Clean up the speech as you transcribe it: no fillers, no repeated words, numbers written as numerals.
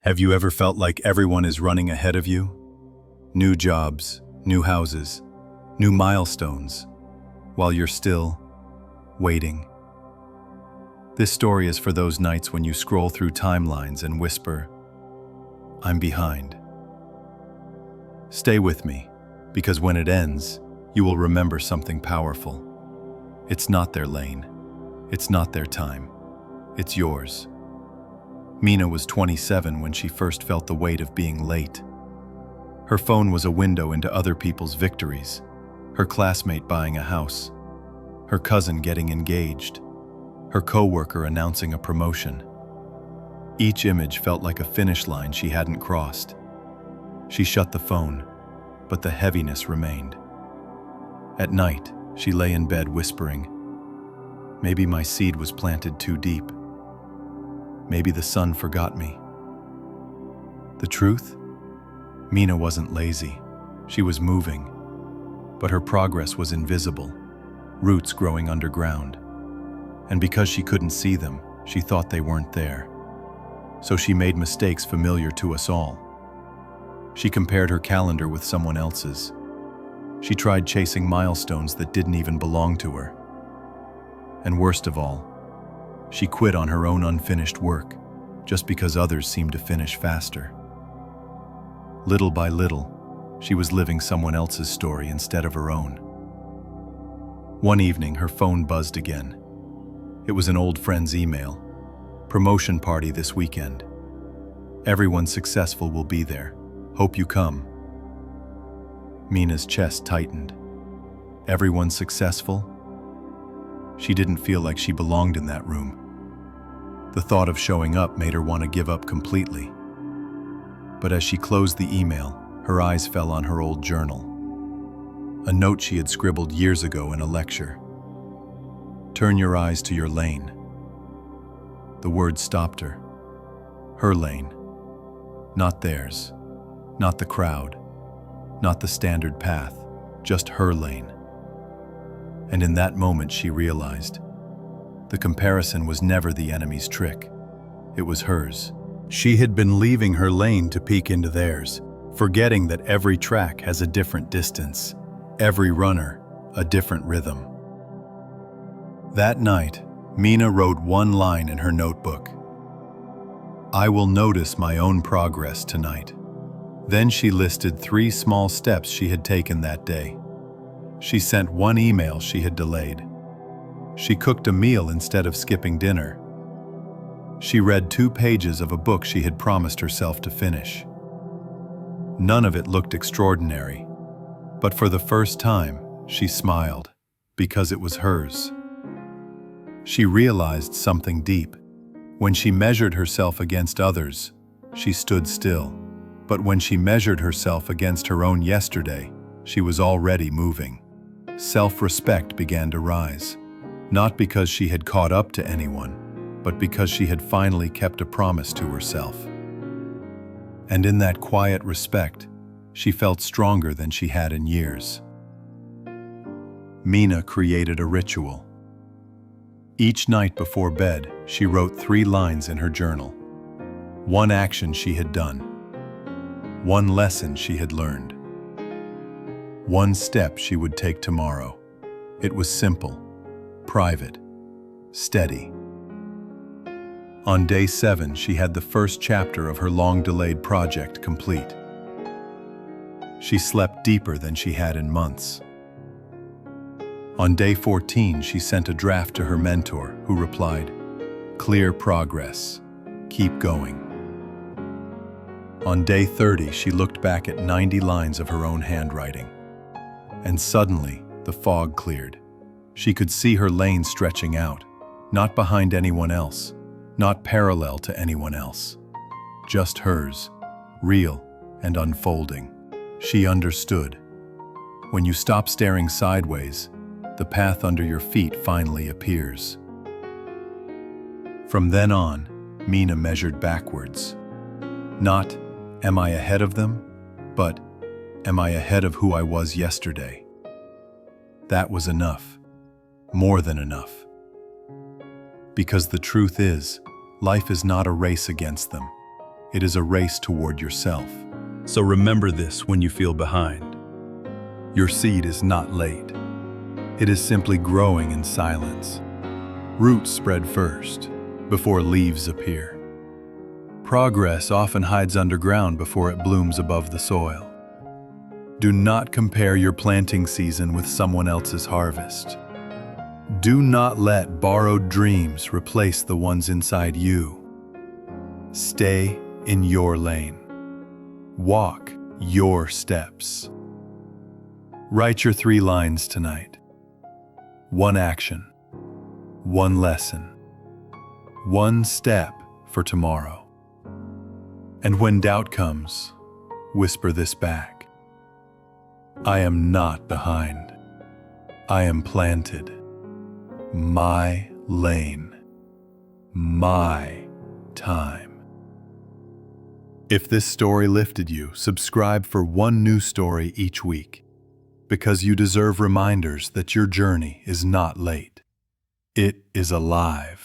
Have you ever felt like everyone is running ahead of you? New jobs, new houses, new milestones, while you're still waiting. This story is for those nights when you scroll through timelines and whisper, "I'm behind." Stay with me, because when it ends, you will remember something powerful. It's not their lane. It's not their time. It's yours. Mina was 27 when she first felt the weight of being late. Her phone was a window into other people's victories, her classmate buying a house, her cousin getting engaged, her coworker announcing a promotion. Each image felt like a finish line she hadn't crossed. She shut the phone, but the heaviness remained. At night, she lay in bed whispering, "Maybe my seed was planted too deep. Maybe the sun forgot me." The truth? Mina wasn't lazy. She was moving, but her progress was invisible, roots growing underground. And because she couldn't see them, she thought they weren't there. So she made mistakes familiar to us all. She compared her calendar with someone else's. She tried chasing milestones that didn't even belong to her. And worst of all, she quit on her own unfinished work, just because others seemed to finish faster. Little by little, she was living someone else's story instead of her own. One evening, her phone buzzed again. It was an old friend's email. "Promotion party this weekend. Everyone successful will be there. Hope you come." Mina's chest tightened. Everyone successful? She didn't feel like she belonged in that room. The thought of showing up made her want to give up completely. But as she closed the email, her eyes fell on her old journal. A note she had scribbled years ago in a lecture. "Turn your eyes to your lane." The word stopped her. Her lane. Not theirs. Not the crowd. Not the standard path. Just her lane. And in that moment she realized, the comparison was never the enemy's trick. It was hers. She had been leaving her lane to peek into theirs, forgetting that every track has a different distance, every runner a different rhythm. That night, Mina wrote one line in her notebook. "I will notice my own progress tonight." Then she listed 3 small steps she had taken that day. She sent 1 email she had delayed. She cooked a meal instead of skipping dinner. She read 2 pages of a book she had promised herself to finish. None of it looked extraordinary, but for the first time, she smiled, because it was hers. She realized something deep. When she measured herself against others, she stood still. But when she measured herself against her own yesterday, she was already moving. Self-respect began to rise, not because she had caught up to anyone, but because she had finally kept a promise to herself. And in that quiet respect, she felt stronger than she had in years. Mina created a ritual. Each night before bed, she wrote 3 lines in her journal. 1 action she had done. 1 lesson she had learned. 1 step she would take tomorrow. It was simple, private, steady. On day 7, she had the first chapter of her long-delayed project complete. She slept deeper than she had in months. On day 14, she sent a draft to her mentor, who replied, "Clear progress. Keep going." On day 30, she looked back at 90 lines of her own handwriting. And suddenly, the fog cleared. She could see her lane stretching out, not behind anyone else, not parallel to anyone else. Just hers, real and unfolding. She understood. When you stop staring sideways, the path under your feet finally appears. From then on, Mina measured backwards. Not, "Am I ahead of them?" but, "Am I ahead of who I was yesterday?" That was enough. More than enough. Because the truth is, life is not a race against them. It is a race toward yourself. So remember this when you feel behind. Your seed is not late. It is simply growing in silence. Roots spread first, before leaves appear. Progress often hides underground before it blooms above the soil. Do not compare your planting season with someone else's harvest. Do not let borrowed dreams replace the ones inside you. Stay in your lane. Walk your steps. Write your 3 lines tonight. 1 action, 1 lesson, 1 step for tomorrow. And when doubt comes, whisper this back. I am not behind. I am planted. My lane. My time. If this story lifted you, subscribe for 1 new story each week, because you deserve reminders that your journey is not late. It is alive.